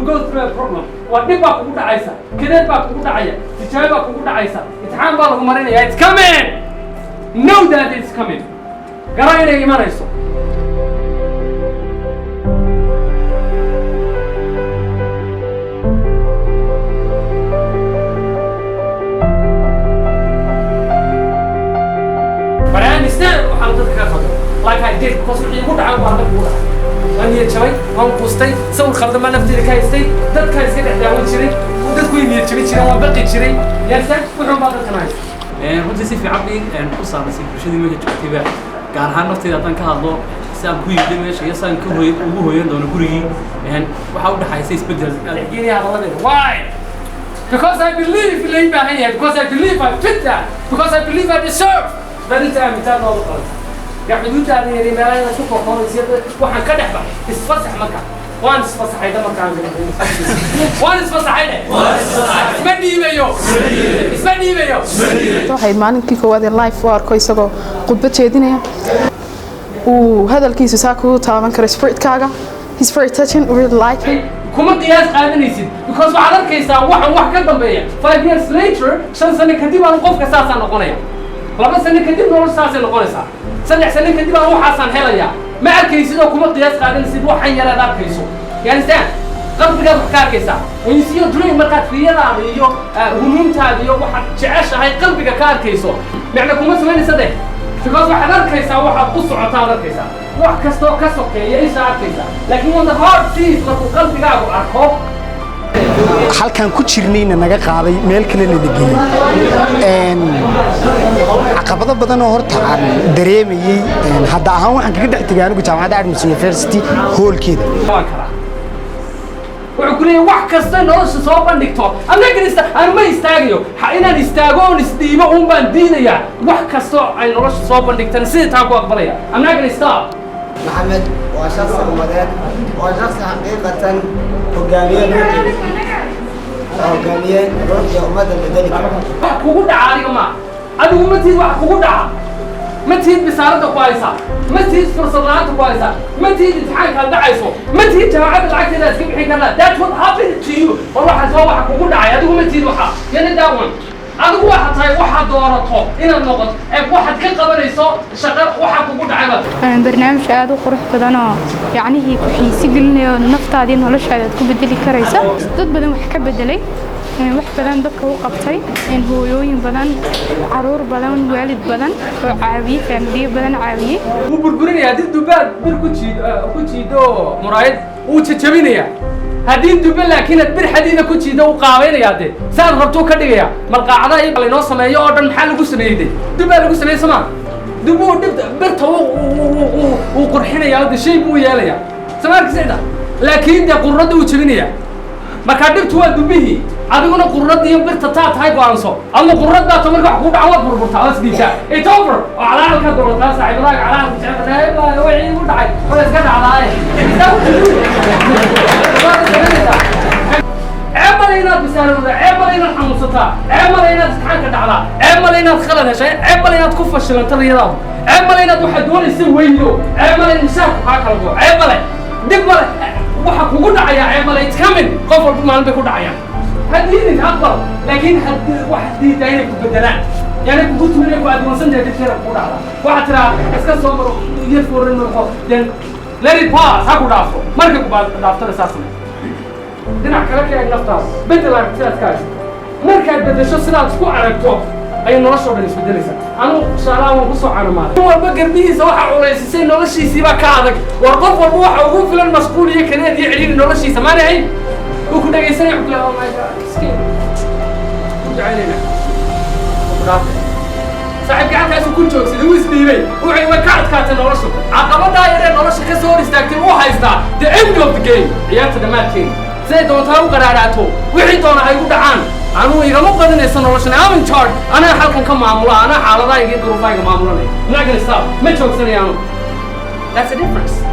will go through a problem ودب baa kugu dhacaysa kadeed baa kugu dhacaya tijaabo baa kugu dhacaysa imtixaan baa lagu marinaya it's coming know that it's coming garaa inay imanayso but I understand waxaan dadka ka qado like I did because wixii ugu dhacay baa dadku dhacay waan yeeshay waan qustay sawir khaldan ma nafteeda ka haystay dadka iska dhexdaawan jiray dadku inay jabin jireen waan baqi jiray yaasay wuxuu baa dadka nahay runtii si fiican bay ku saamaysay bulshadii meesha joogtayba gaar ahaan nafteeda haddaan ka hadlo saan ku yimid meesha iyo saan ugu hooyan doono gurigii waxaa u dhaxaysay isbedel why because I believe because I believe I fit that because I believe I deserve that is I'm telling all the people قاعدين تاني يعني ما أنا أشوفه خالص يبدأ وحن كده بقى إسفصح مكان وان إسفصح هيدا مكان وان إسفصح هيدا إسمعني بيو إسمعني بيو waxay maalinkii koowaad ee live u arko isagoo khudbad jeedinaya uu hadalkiisu saa ku taaban karo spiritkaaga he's very touching really like him kuma qiyaas qaadanaysid because waxaad arkaysaa waxan wax ka dambeeya 5 years later 5 sano kadib aan qofka saasa noqonaya 2 sano kadib nolol saasa noqonaysa 3 sano kadib aan waxaasan helaya ma arkaysid oo kuma qiyaas qaadanaysid waxan yar aad arkayso yani saan qalbiga wax ka arkaysa when you see your dream markaad riyadaada iyo humuumtaada iyo waxaad jeceshahay qalbiga ka arkayso macna kuma samaynaysa de because waxaad arkaysaa waxaad u socotaa arkaysaa wax kastoo ka sokeeya isha arkaysaa laakiin when the heart sees markuu qalbigaagu arko halkan ku jirnayna naga qaaday meel kale la geeyay caqabado badan oo horta aan dareemayay hadda ahaan waxaan kaga dhex tagay anigu jaamacadda Adams University hoolkeeda wuxuu ku leeyahay wax kasta nolosha soo bandhigto anagista aan ma istaagayo inaan istaago oo isdiibo uun baan diidayaa wax kasta ay nolosha soo bandhigtaan sida taa ku aqbalaya anagista محمد وشخص مدير وشخص حقيقة حقانية روحي ومدى لذلك kugu dhacaariga ma adigu ma tiid wax kugu dhaca ma tiid bisaaradda ku haysa ma tiid fursad la'aanta ku haysa ma tiid imtixaanka dhacayso ma tiid jaamacadda lacagteeda iska bixin karnaa that's what happened to you oo waxa soo waxa kugu dhacay adigu ma tiid waxa yana daawan adigu waxa tahay waxa doorato inaad noqoto waxaad ka qabanayso shaqo waxa kugu dhacay barnaamij aad u qurux badan oo yacnihii ku xiisi gelinayo naftaadii noloshaada aad ku bedeli karaysa dad badan wax ka bedelay wax badan dadka u qabtay hooyooyin badan caruur badan waalid badan oo caawiyay faamiliyo badan caawiyay uu burburinaya dib dubaad bir ku jiido muraayad uu jajabinaya haddii duba laakiin bir xadiida ku jiido uu qaabeynaya de saad rabto ka dhigaya marqaacada ay inoo sameeyo oo dhan maxaa lagu sameeyay duba lagu sameeyay sama dubu dhibta birta uu qurxinaya oo shay buu yeelaya samarkiisada laakiin de qurrada uu jabinaya marka dhibtu waa dubihi adiguna qurrada iyo birta taa tahay go'aanso ama qurrada ta marka wax ku dhaco waad burburtaa oo isdiisa it's over oo calaalka dowladda saaxiibada calaalka jecel wixii u dhacay wala iska dhacday عملينا بسالوده عملينا حمصتها عملينا تحنك دعلا عملينا خلد شيء عملينا تكف الشلن الرياض عملينا واحد دول يسويلو عملينا مساك هاكلو عملي دبل waxa kugu dhacaya عملي تكمل قفل ما بكو dhacaya hadii aqbal laakiin hadii wax diidaynay ku bedelaan yani ku gudmina ku adwansan tahay dadka ku dhacda waxa tira iska soo maro iyo fuurin marko dan let it pass ha ku dhaafo marka ku baad dhaaftana saasna dhinac kale ka eeg naftaas bedel aragtidaas markaad bedesho sidaad isku aragto ay nolosha dhan isbedelaysaa anu shaqaan ugu soo caanamaaday walba garbihiisa waxa culaysay noloshiisii baa ka adag war qof walba waxa ugu filan mas'uuliye kaleed iyo ciriiri noloshiisa ma nahay uu ku dhageysanay xukla oh my god skin jacayna saaxiib gacankaas ku joogsaday uu isdiibay wuxuu way ka adkaatay nolosha caqabada yar nolosha ka soo hor istaagtay uu haystaa the end of the game ciyaarta dhamaadkeeda سيد دونتاو قراراتو وحي دونا هاي ودعان أنا إذا ما قدرنا يسنولشنا I'm in charge أنا حالكم كمعمولة أنا حالة ذا يجي ظروفاي كمعمولة not gonna stop ما تشوف سنة that's the difference